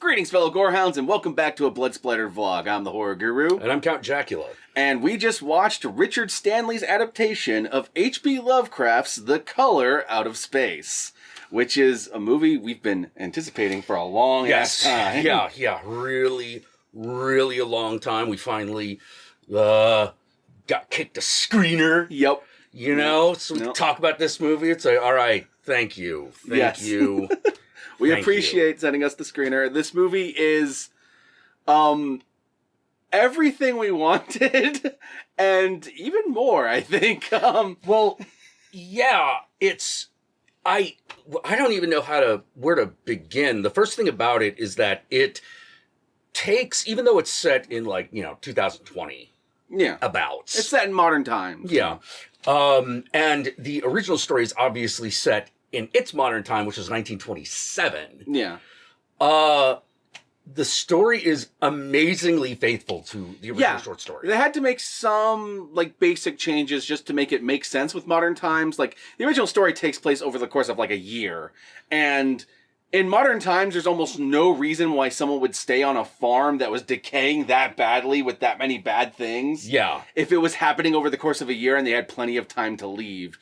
Greetings, fellow Gorehounds, and welcome back to a Blood Splattered vlog. I'm the Horror Guru. And I'm Count Jackula. And we just watched Richard Stanley's adaptation of H.P. Lovecraft's The Color Out of Space, which is a movie we've been anticipating for a long ass time. Yeah, really a long time. We finally got kicked a screener. Yep. You know, so we talk about this movie. It's like, all right, thank you. Thank you. We appreciate sending us the screener. This movie is everything we wanted and even more, I think. Well, yeah, it's I don't even know where to begin. The first thing about it is that it takes, even though it's set in 2020. Yeah. It's set in modern times. Yeah. And the original story is obviously set in its modern time, which is 1927. Yeah. The story is amazingly faithful to the original short story. They had to make some basic changes just to make it make sense with modern times. The original story takes place over the course of a year. And in modern times, there's almost no reason why someone would stay on a farm that was decaying that badly with that many bad things. Yeah. If it was happening over the course of a year and they had plenty of time to leave.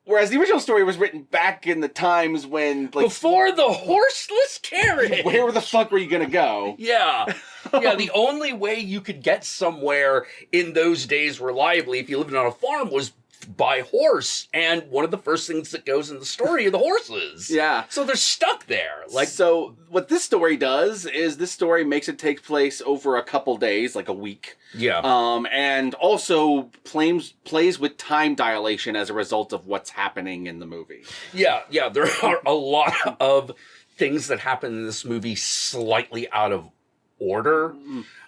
Whereas the original story was written back in the times when, before the horseless carriage! Where the fuck were you gonna go? Yeah. Yeah, the only way you could get somewhere in those days reliably if you lived on a farm was by horse, and one of the first things that goes in the story are the horses. Yeah. So they're stuck there. So what this story does is this story makes it take place over a couple days, a week. Yeah. And also plays with time dilation as a result of what's happening in the movie. Yeah, there are a lot of things that happen in this movie slightly out of order.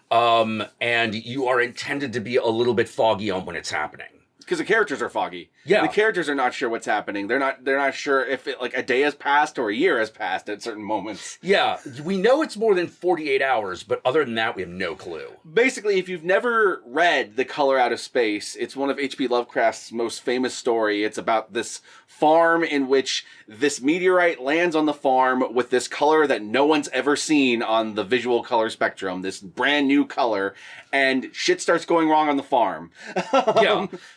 And you are intended to be a little bit foggy on when it's happening. Because the characters are foggy. Yeah. The characters are not sure what's happening. They're not sure if a day has passed or a year has passed at certain moments. Yeah. We know it's more than 48 hours, but other than that, we have no clue. Basically, if you've never read The Color Out of Space, it's one of H.P. Lovecraft's most famous story. It's about this farm in which this meteorite lands on the farm with this color that no one's ever seen on the visual color spectrum, this brand new color, and shit starts going wrong on the farm.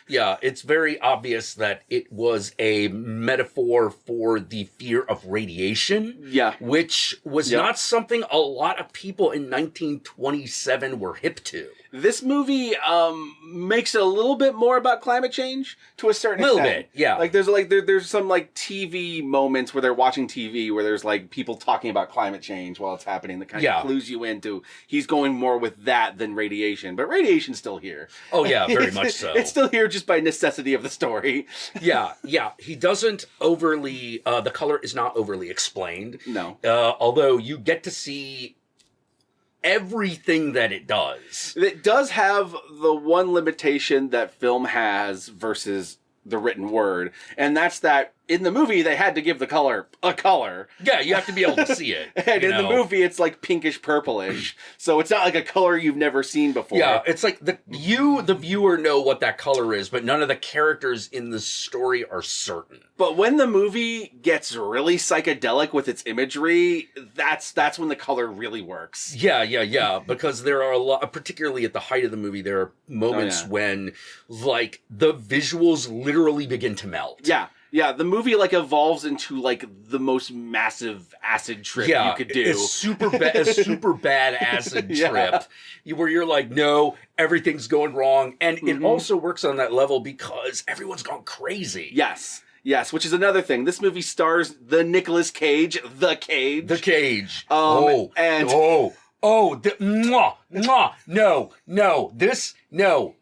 Yeah, it's very obvious that it was a metaphor for the fear of radiation. Yeah. Which was not something a lot of people in 1927 were hip to. This movie makes it a little bit more about climate change to a certain extent. A little bit, yeah. There's some TV moments where they're watching TV where there's people talking about climate change while it's happening that kind of clues you into he's going more with that than radiation. But radiation's still here. Oh yeah, very much so. It's still here just by necessity of the story. Yeah. He doesn't overly the color is not overly explained. No. Although you get to see everything that it does. It does have the one limitation that film has versus the written word, and that's that in the movie they had to give the color a color. Yeah, you have to be able to see it. And in the movie it's pinkish purplish. So it's not a color you've never seen before. Yeah, it's the viewer know what that color is, but none of the characters in the story are certain. But when the movie gets really psychedelic with its imagery, that's when the color really works. Yeah, because there are a lot, particularly at the height of the movie, there are moments when the visuals literally begin to melt. Yeah, the movie evolves into the most massive acid trip you could do. A super bad acid trip where you're no, everything's going wrong. And it also works on that level because everyone's gone crazy. Yes, which is another thing. This movie stars the Nicolas Cage, The Cage. The Cage.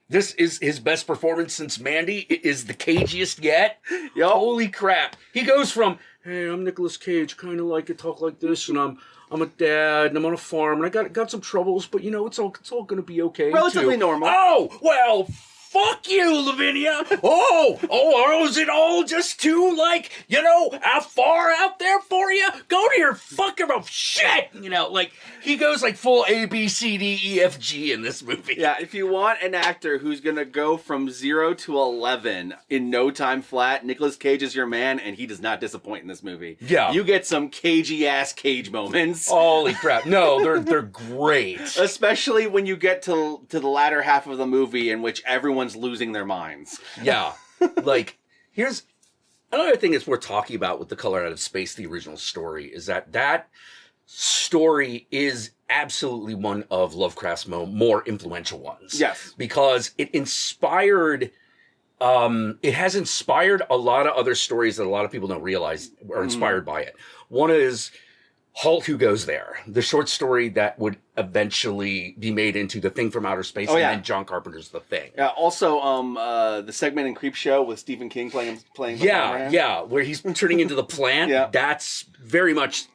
This is his best performance since Mandy. It is the cagiest yet. Yep. Holy crap. He goes from, hey, I'm Nicolas Cage, kind of talk like this, and I'm a dad, and I'm on a farm, and I got some troubles, but it's all going to be okay. Relatively normal. Oh, well, fuck you, Lavinia. Oh, is it all just too, like, out far out there for you? Go to your fucking shit. He goes like full A, B, C, D, E, F, G in this movie. Yeah, if you want an actor who's going to go from 0 to 11 in no time flat, Nicolas Cage is your man, and he does not disappoint in this movie. Yeah. You get some cagey-ass Cage moments. Holy crap. No, they're great. Especially when you get to the latter half of the movie in which everyone's losing their minds. Yeah. Here's another thing that's worth talking about with The Color Out of Space, the original story, is that story is absolutely one of Lovecraft's more influential ones. Yes. Because it inspired... it has inspired a lot of other stories that a lot of people don't realize are inspired by it. One is Halt Who Goes There, the short story that would eventually be made into The Thing from Outer Space, and then John Carpenter's The Thing. Yeah, also the segment in Creepshow with Stephen King playing the farmer. Where he's turning into the plant. Yeah. That's very much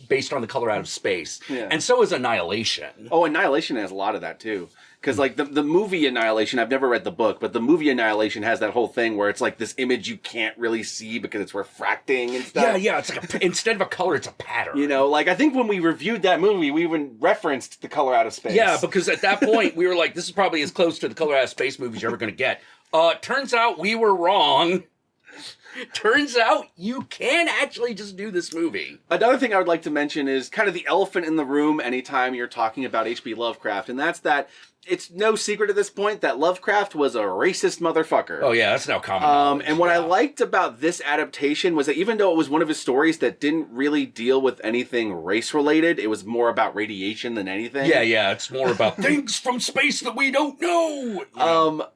based on The Color Out of Space. Yeah. And so is Annihilation. Oh, Annihilation has a lot of that too. Because the movie Annihilation, I've never read the book, but the movie Annihilation has that whole thing where it's like this image you can't really see because it's refracting and stuff. Yeah, it's like instead of a color, it's a pattern. I think when we reviewed that movie, we even referenced The Color Out of Space. Yeah, because at that point, we were like, this is probably as close to The Color Out of Space movies you're ever going to get. Turns out we were wrong. Turns out you can actually just do this movie. Another thing I would like to mention is kind of the elephant in the room anytime you're talking about H.P. Lovecraft, and that's that it's no secret at this point that Lovecraft was a racist motherfucker. Oh yeah, that's now common. And what I liked about this adaptation was that even though it was one of his stories that didn't really deal with anything race-related, it was more about radiation than anything. Yeah, it's more about things from space that we don't know.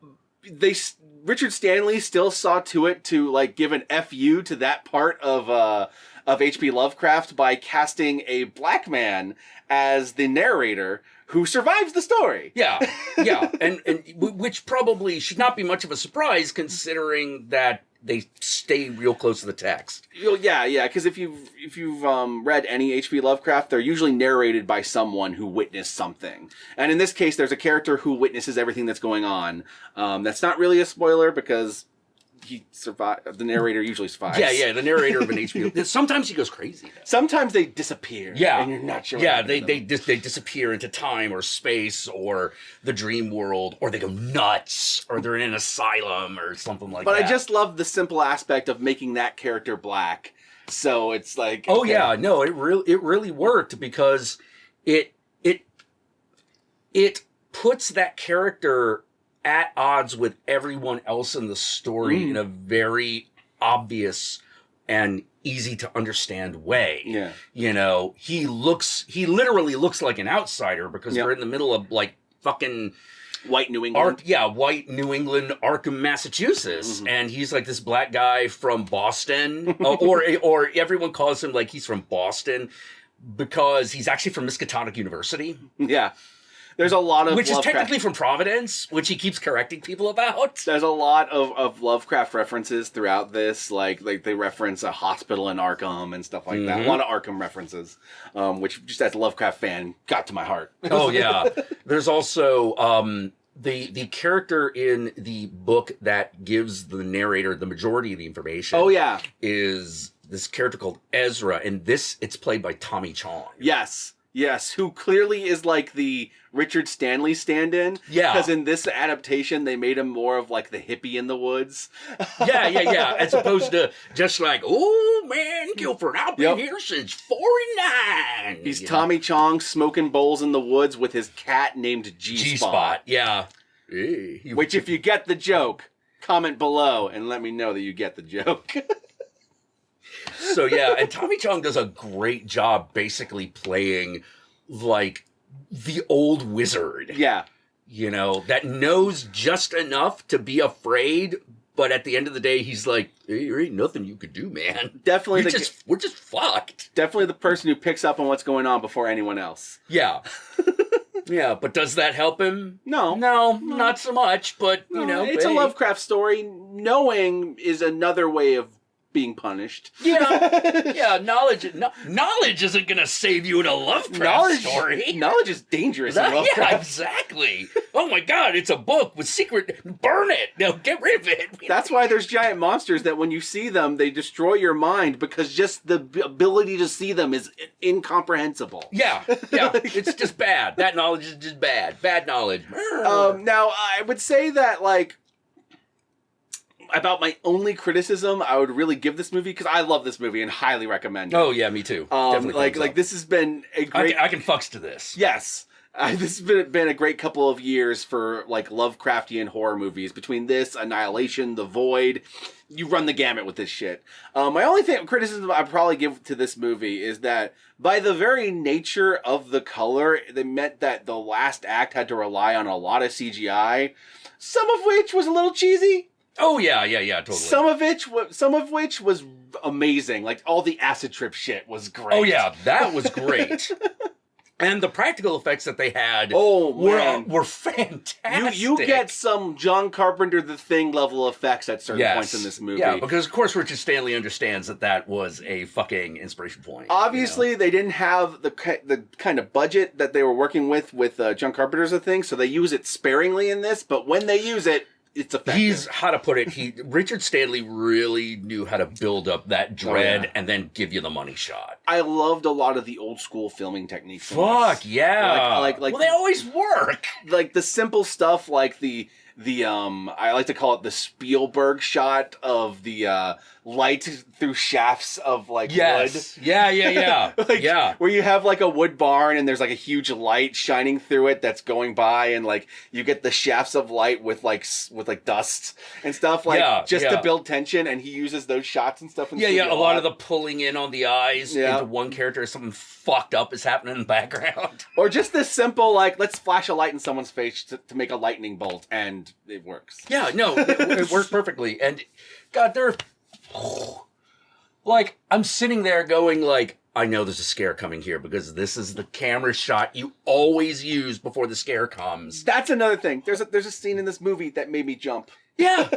Richard Stanley still saw to it to give an FU to that part of H.P. Lovecraft by casting a black man as the narrator who survives the story. Yeah, and which probably should not be much of a surprise considering that they stay real close to the text. Yeah, because if you've read any H.P. Lovecraft, they're usually narrated by someone who witnessed something. And in this case, there's a character who witnesses everything that's going on. That's not really a spoiler because he survived. The narrator usually survives. Yeah, the narrator of an H.P. Sometimes he goes crazy, though. Sometimes they disappear. Yeah. And you're not sure. Yeah, they disappear into time or space or the dream world, or they go nuts, or they're in an asylum or something like that. But I just love the simple aspect of making that character black. So it's like... Oh, okay. Yeah, no, it really worked because it puts that character at odds with everyone else in the story in a very obvious and easy to understand way. Yeah. He literally looks like an outsider because they're in the middle of fucking white New England. White New England, Arkham, Massachusetts. And he's like this black guy from Boston or everyone calls him he's from Boston because he's actually from Miskatonic University. Yeah. There's a lot of which Lovecraft. Is technically from Providence, which he keeps correcting people about. There's a lot of Lovecraft references throughout this, like they reference a hospital in Arkham and stuff like that. A lot of Arkham references, which just as a Lovecraft fan got to my heart. Oh yeah. There's also the character in the book that gives the narrator the majority of the information. Oh yeah, is this character called Ezra, and it's played by Tommy Chong. Yes, who clearly is the Richard Stanley stand-in. Yeah. Because in this adaptation, they made him more of the hippie in the woods. Yeah. As opposed to just oh man, Guilford, I've been here since 49. He's Tommy Chong smoking bowls in the woods with his cat named G-Spot. Yeah. Which, if you get the joke, comment below and let me know that you get the joke. So yeah, and Tommy Chong does a great job basically playing the old wizard. Yeah. That knows just enough to be afraid, but at the end of the day, he's like, hey, there ain't nothing you could do, man. Definitely. We're just fucked. Definitely the person who picks up on what's going on before anyone else. Yeah. Yeah, but does that help him? No, not so much, but, it's a Lovecraft story. Knowing is another way of being punished. Yeah, knowledge isn't going to save you in a Lovecraft story. Knowledge is dangerous in Lovecraft. Yeah, exactly. Oh my God, it's a book with secret. Burn it. No, get rid of it. That's why there's giant monsters that when you see them, they destroy your mind because just the ability to see them is incomprehensible. Yeah, it's just bad. That knowledge is just bad. Bad knowledge. Now, I would say that, like, about my only criticism I would really give this movie, because I love this movie and highly recommend it. Oh yeah, me too. Definitely. Like this has been a great. I can fucks to this. Yes. This has been a great couple of years for like Lovecraftian horror movies. Between this, Annihilation, The Void, you run the gamut with this shit. My only criticism I'd probably give to this movie is that by the very nature of the color, they meant that the last act had to rely on a lot of CGI, some of which was a little cheesy. Oh yeah, totally. Some of which was amazing. Like all the acid trip shit was great. Oh yeah, that was great. And the practical effects that they had were fantastic. You get some John Carpenter The Thing level effects at certain points in this movie. Yeah, because of course Richard Stanley understands that was a fucking inspiration point. Obviously, they didn't have the kind of budget that they were working with John Carpenter's The Thing, so they use it sparingly in this, but when they use it, it's effective. Richard Stanley really knew how to build up that dread and then give you the money shot. I loved a lot of the old school filming techniques. Fuck yeah. Like well, they always work. Like the simple stuff, like the I like to call it the Spielberg shot of the light through shafts of like wood. Yeah. Like, where you have like a wood barn and there's like a huge light shining through it that's going by, and like you get the shafts of light with like dust and stuff, like to build tension, and he uses those shots and stuff. A lot of the pulling in on the eyes into one character, something fucked up is happening in the background. Or just this simple, like, let's flash a light in someone's face to make a lightning bolt, and it works. Yeah, no, it works perfectly. And, God, like, I'm sitting there going, like, I know there's a scare coming here, because this is the camera shot you always use before the scare comes. That's another thing. There's a scene in this movie that made me jump. Yeah.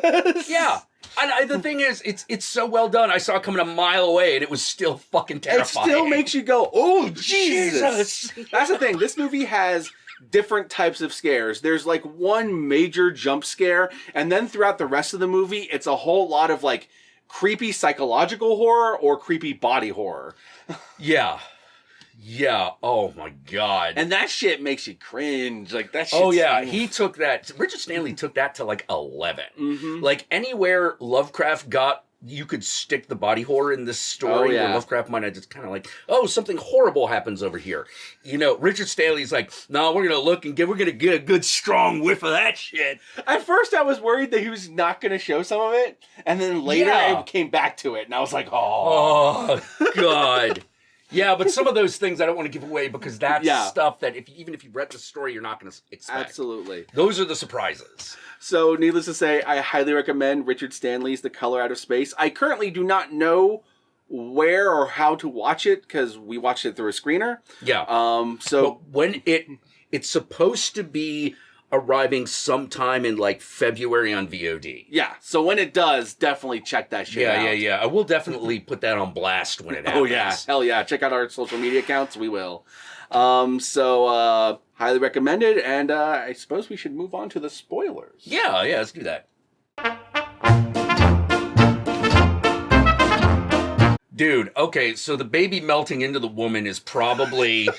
And the thing is, it's so well done. I saw it coming a mile away, and it was still fucking terrifying. It still makes you go, oh, Jesus. That's the thing. This movie has different types of scares. There's like one major jump scare, and then throughout the rest of the movie, it's a whole lot of like creepy psychological horror or creepy body horror. Yeah. Oh my God. And that shit makes you cringe. Like that shit. Oh yeah. He took that. Richard Stanley took that to like 11. Mm-hmm. Like anywhere Lovecraft got, you could stick the body horror in this story. Where Lovecraft might have just kind of like, oh, something horrible happens over here. Richard Stanley's like, no, we're gonna look and we're gonna get a good strong whiff of that shit. At first, I was worried that he was not gonna show some of it, and then later it came back to it, and I was like, oh God. Yeah, but some of those things I don't want to give away, because that's stuff that even if you read the story, you're not going to expect. Absolutely. Those are the surprises. So, needless to say, I highly recommend Richard Stanley's The Color Out of Space. I currently do not know where or how to watch it, because we watched it through a screener. Yeah. So but when it's supposed to be arriving sometime in like February on VOD. Yeah, so when it does, definitely check that shit out. Yeah. I will definitely put that on blast when it happens. Oh yeah, hell yeah. Check out our social media accounts, we will. So highly recommended, and I suppose we should move on to the spoilers. Yeah, let's do that. Dude, okay, so the baby melting into the woman is probably...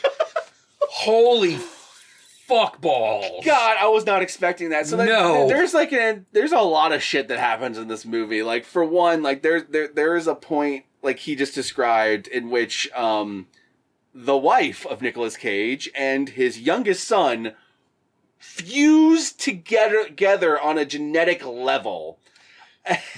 Holy fuck balls. God, I was not expecting that. So there's a lot of shit that happens in this movie. Like, for one, like there is a point, like he just described, in which the wife of Nicolas Cage and his youngest son fuse together on a genetic level.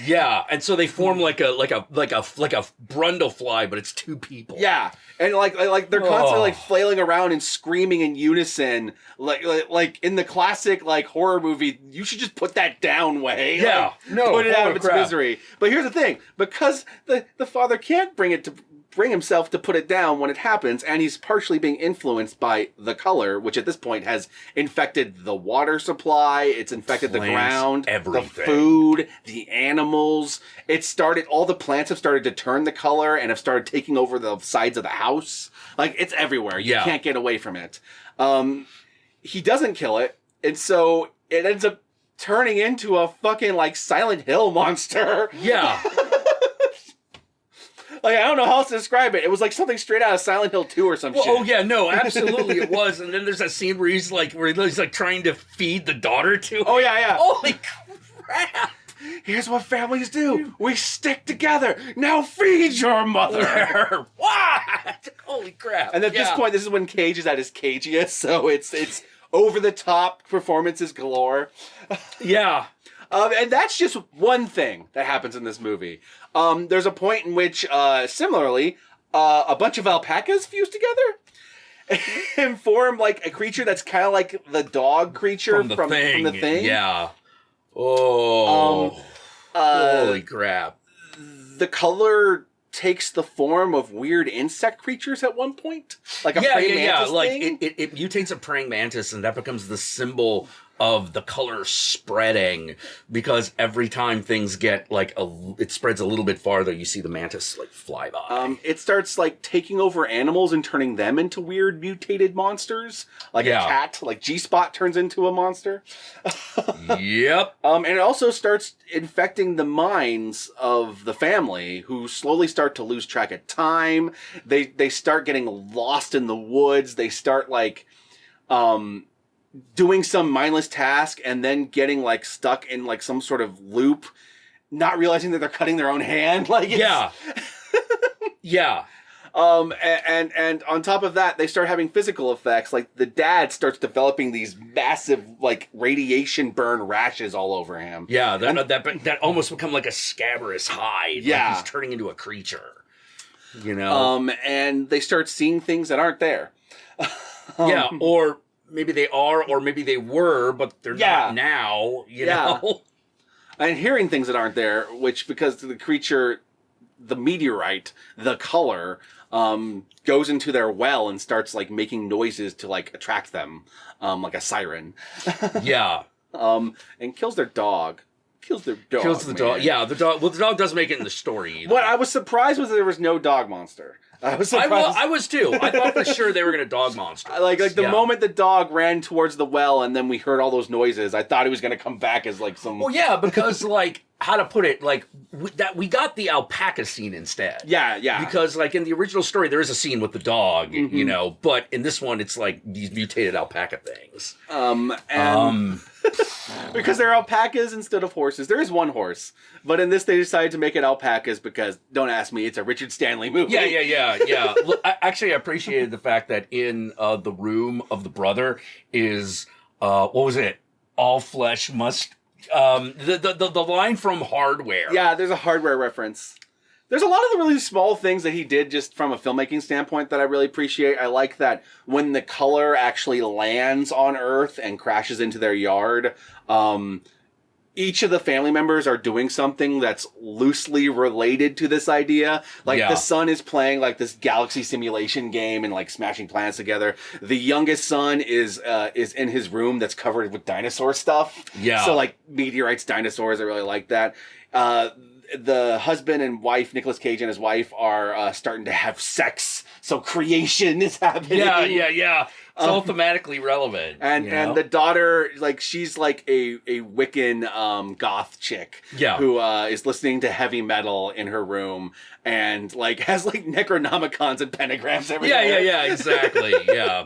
Yeah, and so they form like a Brundlefly, but it's two people. Yeah, and like they're constantly like flailing around and screaming in unison, like in the classic like horror movie. You should just put that down, Way. Yeah, put it out of its misery. But here's the thing: because the father can't bring it to bring himself to put it down when it happens, and he's partially being influenced by the color, which at this point has infected the water supply, it's infected the ground, everything. The food, the animals. All the plants have started to turn the color and have started taking over the sides of the house. Like, it's everywhere. You can't get away from it. He doesn't kill it, and so it ends up turning into a fucking, like, Silent Hill monster. Yeah. Like, I don't know how else to describe it. It was like something straight out of Silent Hill 2 or some shit. Oh, yeah, no, absolutely it was. And then there's that scene where he's like trying to feed the daughter to him. Oh, yeah. Holy crap. Here's what families do. We stick together. Now feed your mother. What? Holy crap. And at this point, this is when Cage is at his cagiest, so it's over-the-top performances galore. Yeah. And that's just one thing that happens in this movie. There's a point in which, similarly, a bunch of alpacas fuse together and form, like, a creature that's kind of like the dog creature from the thing. Yeah. Oh. Holy crap. The color takes the form of weird insect creatures at one point. Like a praying mantis thing. Like, it mutates a praying mantis, and that becomes the symbol of the color spreading, because every time things get it spreads a little bit farther, you see the mantis like fly by. It starts like taking over animals and turning them into weird mutated monsters. Like a cat, like G-Spot turns into a monster. Yep. And it also starts infecting the minds of the family, who slowly start to lose track of time. They start getting lost in the woods. They start like doing some mindless task and then getting like stuck in like some sort of loop, not realizing that they're cutting their own hand. Like, yeah. Yeah. And on top of that, they start having physical effects. Like, the dad starts developing these massive, like, radiation burn rashes all over him. Yeah, that almost become like a scabrous hide. Yeah. Like he's turning into a creature. You know? And they start seeing things that aren't there. Yeah, or maybe they are, or maybe they were, but they're not now, you know? And hearing things that aren't there, which, because the creature, the meteorite, the color, goes into their well and starts, like, making noises to, like, attract them, like a siren. Yeah. And kills their dog. Kills the dog. Yeah, the dog. Well, the dog doesn't make it in the story either. What I was surprised was that there was no dog monster. I was surprised. I was too. I thought for sure they were going to dog monster. Like the moment the dog ran towards the well and then we heard all those noises, I thought he was going to come back as like some... Well, yeah, because like, how to put it, like, we got the alpaca scene instead. Yeah. Because like in the original story, there is a scene with the dog, you know, but in this one, it's like these mutated alpaca things. Because they're alpacas instead of horses. There is one horse, but in this they decided to make it alpacas because, don't ask me, it's a Richard Stanley movie. Yeah. Look, I appreciated the fact that in the room of the brother is, what was it? All flesh must... the line from Hardware. Yeah, there's a Hardware reference. There's a lot of the really small things that he did just from a filmmaking standpoint that I really appreciate. I like that when the color actually lands on Earth and crashes into their yard, each of the family members are doing something that's loosely related to this idea. Like, the son is playing, like, this galaxy simulation game and, like, smashing planets together. The youngest son is in his room that's covered with dinosaur stuff. Yeah. So, like, meteorites, dinosaurs, I really like that. The husband and wife, Nicolas Cage and his wife, are starting to have sex. So creation is happening. Yeah. It's all thematically relevant. And the daughter, like, she's like a Wiccan goth chick. Yeah. Who is listening to heavy metal in her room and, like, has, like, Necronomicons and pentagrams everywhere. Yeah, exactly. Yeah.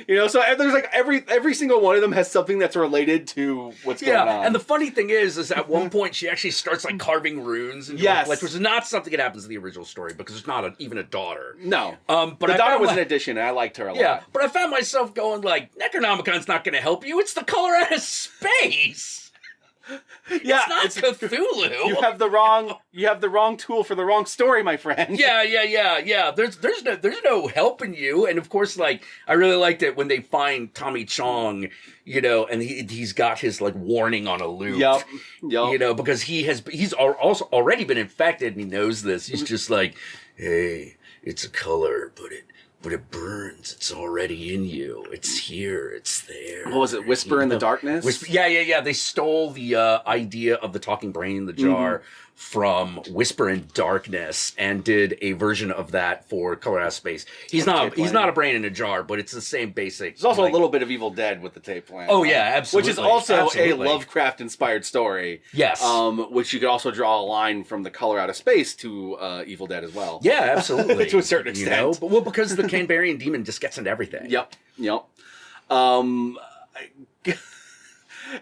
You know, so there's like every single one of them has something that's related to what's going on. And the funny thing is at one point she actually starts like carving runes and which is not something that happens in the original story because there's not even a daughter. No. But the daughter was an addition and I liked her a lot. Yeah, but I found myself going like, Necronomicon's not going to help you. It's the color out of space. Yeah, it's not Cthulhu. You have the wrong tool for the wrong story, my friend. Yeah. There's no helping you. And of course, like, I really liked it when they find Tommy Chong, you know, and he's got his like warning on a loop. Yep. You know, because he's also already been infected and he knows this. He's just like, hey, it's a color, but it burns. It's already in you. It's here. It's there. What was it? Whisper in the Darkness? Yeah. They stole the idea of the talking brain in the jar from Whisper in Darkness and did a version of that for Color Out of Space. He's not a brain in a jar, but it's the same basic. There's also a little bit of Evil Dead with the tape plan. Oh yeah, absolutely. Which is also a Lovecraft inspired story. Yes. Which you could also draw a line from the Color Out of Space to Evil Dead as well. Yeah, absolutely. To a certain extent. But because the Canbarian demon just gets into everything. Yep.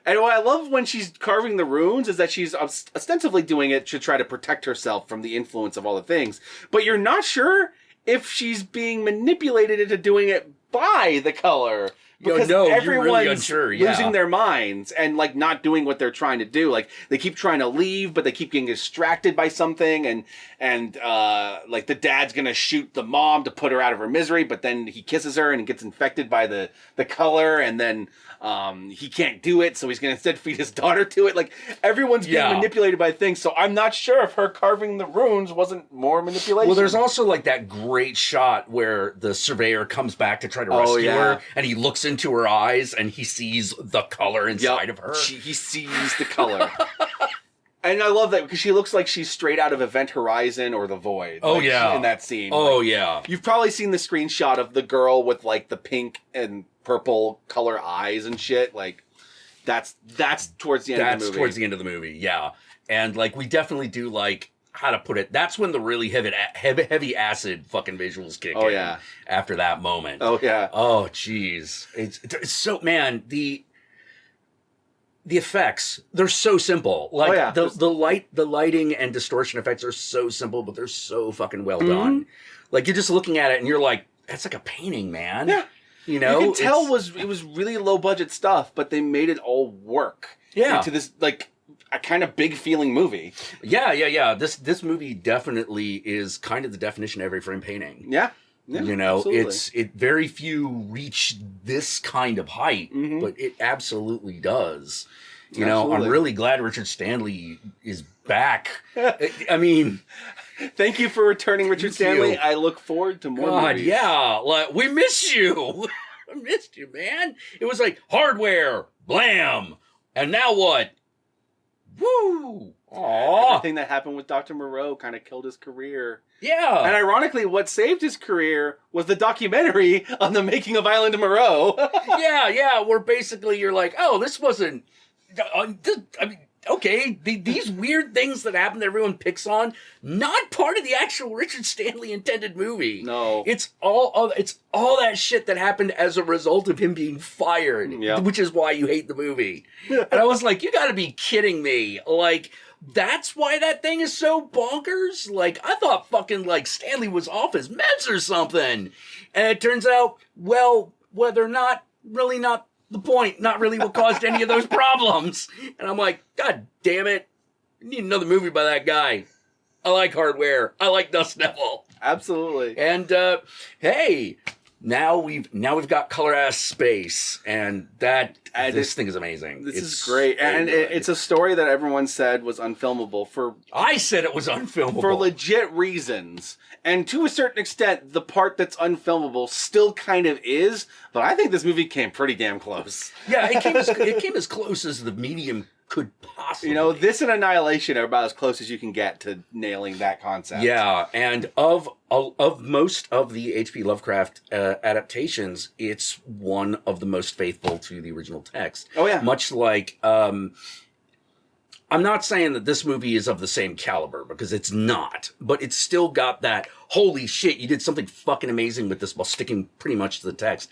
And what I love when she's carving the runes is that she's ostensibly doing it to try to protect herself from the influence of all the things. But you're not sure if she's being manipulated into doing it by the color. Because everyone's you're really unsure, losing their minds and like not doing what they're trying to do. Like they keep trying to leave, but they keep getting distracted by something. And like the dad's gonna shoot the mom to put her out of her misery, but then he kisses her and he gets infected by the color, and then he can't do it, so he's gonna instead feed his daughter to it. Like everyone's being manipulated by things. So I'm not sure if her carving the runes wasn't more manipulation. Well, there's also like that great shot where the surveyor comes back to try to rescue her, and he looks into her eyes and he sees the color inside of her. He sees the color. And I love that because she looks like she's straight out of Event Horizon or The Void. In that scene. Oh, yeah. You've probably seen the screenshot of the girl with like the pink and purple color eyes and shit. Like that's towards the end of the movie. That's towards the end of the movie, yeah. And like we definitely do like, how to put it, that's when the really heavy acid fucking visuals kick in. Yeah. After that moment. Oh yeah. Oh jeez. It's so, man, the effects, they're so simple. Like the lighting and distortion effects are so simple, but they're so fucking well done. Like you're just looking at it and you're like, that's like a painting, man. Yeah. You know, you can tell it was really low budget stuff, but they made it all work. Yeah. Into this like a kind of big feeling movie. Yeah. This movie definitely is kind of the definition of every frame painting. Yeah. You know, absolutely. very few reach this kind of height, but it absolutely does. You know, I'm really glad Richard Stanley is back. I mean, thank you for returning, Richard Stanley. I look forward to more movies. Yeah, like, we miss you. I missed you, man. It was like Hardware, blam, and now what? Woo! Aww. Everything that happened with Dr. Moreau kind of killed his career. Yeah. And ironically, what saved his career was the documentary on the making of Island Moreau. yeah, where basically you're like, oh, this wasn't... I mean, okay, these weird things that happen that everyone picks on, not part of the actual Richard Stanley intended movie. No. It's all that shit that happened as a result of him being fired, which is why you hate the movie. And I was like, you gotta be kidding me. Like, that's why that thing is so bonkers? Like, I thought fucking, like, Stanley was off his meds or something. And it turns out, well, whether or not, really not the point, not really what caused any of those problems. And I'm like, God damn it. I need another movie by that guy. I like Hardware. I like Dust Devil. Absolutely. And, hey, now we've got Color Out of Space, and this thing is amazing. This is great, and it's a story that everyone said was unfilmable for. I said it was unfilmable for legit reasons, and to a certain extent, the part that's unfilmable still kind of is. But I think this movie came pretty damn close. Yeah, it came as close as the medium could possibly. You know, this and Annihilation are about as close as you can get to nailing that concept. Yeah, and of most of the H.P. Lovecraft adaptations, it's one of the most faithful to the original text. Oh, yeah. Much like, I'm not saying that this movie is of the same caliber, because it's not, but it's still got that, holy shit, you did something fucking amazing with this while sticking pretty much to the text.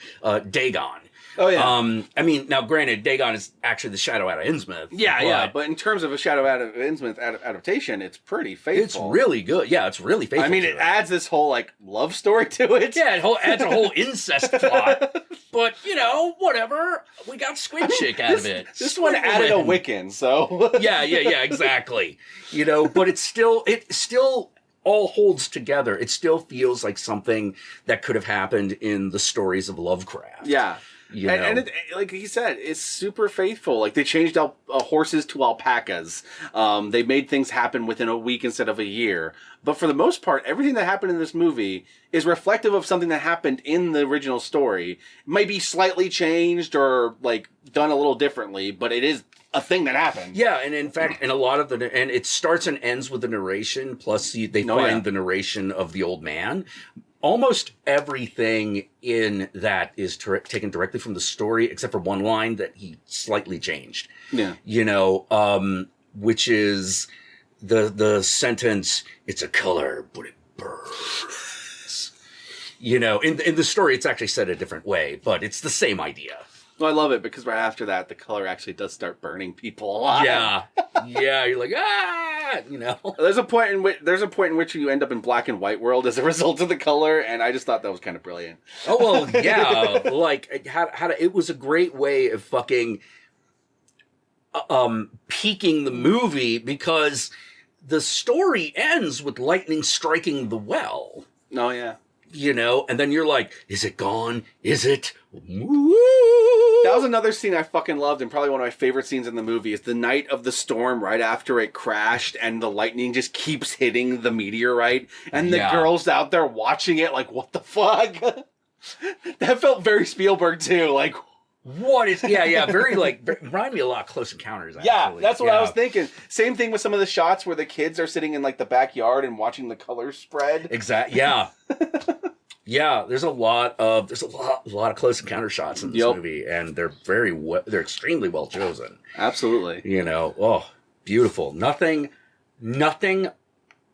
Dagon. Oh, yeah. I mean, now granted, Dagon is actually the Shadow out of Innsmouth. Yeah, but in terms of a Shadow out of Innsmouth adaptation, it's pretty faithful. It's really good. Yeah, it's really faithful. I mean, it adds this whole, like, love story to it. Yeah, it adds a whole incest plot. But, you know, whatever. We got Squid Chick out of it. This one added a Wiccan, so... yeah, exactly. You know, but it still all holds together. It still feels like something that could have happened in the stories of Lovecraft. Yeah. You know? And like he said, it's super faithful. Like they changed horses to alpacas. They made things happen within a week instead of a year. But for the most part, everything that happened in this movie is reflective of something that happened in the original story. It might be slightly changed or like done a little differently, but it is a thing that happened. Yeah, and in fact, and a lot of and it starts and ends with the narration. Plus, they find the narration of the old man. Almost everything in that is taken directly from the story, except for one line that he slightly changed. Yeah. You know, which is the sentence, "It's a color, but it burns." You know, in the story, it's actually said a different way, but it's the same idea. Well, I love it because right after that, the color actually does start burning people alive. Yeah, yeah. You're like, you know. There's a point in which you end up in black and white world as a result of the color, and I just thought that was kind of brilliant. Oh well, yeah. Like it was a great way of fucking peaking the movie because the story ends with lightning striking the well. Oh yeah. You know, and then you're like, is it gone? Is it? Woo! That was another scene I fucking loved, and probably one of my favorite scenes in the movie is the night of the storm right after it crashed, and the lightning just keeps hitting the meteorite, and the girls out there watching it like, what the fuck? That felt very Spielberg too, like... What is... Yeah, very like... Remind me a lot of Close Encounters, actually. Yeah, that's what I was thinking. Same thing with some of the shots where the kids are sitting in like the backyard and watching the colors spread. Exactly, yeah. Yeah, there's a lot of Close Encounter shots in this movie, and they're they're extremely well chosen. Absolutely. You know, beautiful. Nothing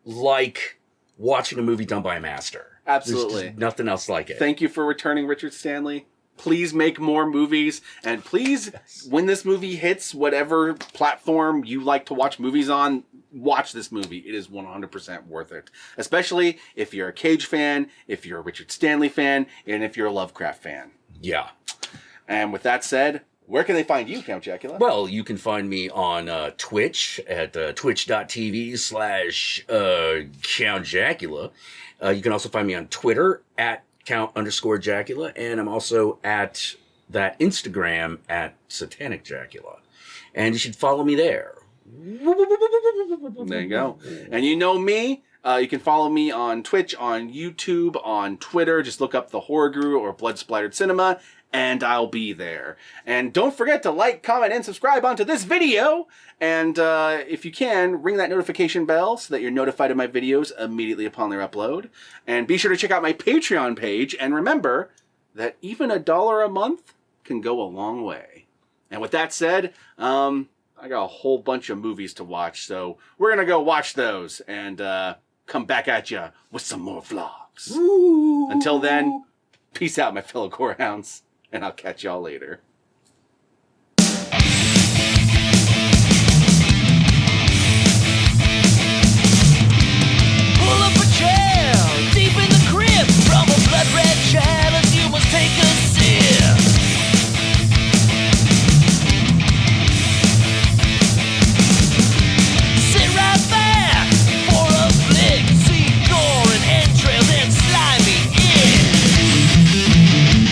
like watching a movie done by a master. Absolutely. There's nothing else like it. Thank you for returning, Richard Stanley. Please make more movies, and please, when this movie hits whatever platform you like to watch movies on, watch this movie. It is 100% worth it. Especially if you're a Cage fan, if you're a Richard Stanley fan, and if you're a Lovecraft fan. Yeah. And with that said, where can they find you, Count Jackula? Well, you can find me on Twitch at twitch.tv/Count Jackula. You can also find me on Twitter at Count_Jackula, and I'm also at that Instagram at Satanic Jackula. And you should follow me there. There you go. And you know me. You can follow me on Twitch, on YouTube, on Twitter. Just look up The Horror Guru or Blood Splattered Cinema, and I'll be there. And don't forget to like, comment, and subscribe onto this video. And if you can, ring that notification bell so that you're notified of my videos immediately upon their upload. And be sure to check out my Patreon page. And remember that even $1 a month can go a long way. And with that said, I got a whole bunch of movies to watch, so we're going to go watch those and come back at you with some more vlogs. Ooh. Until then, peace out, my fellow gorehounds, and I'll catch y'all later.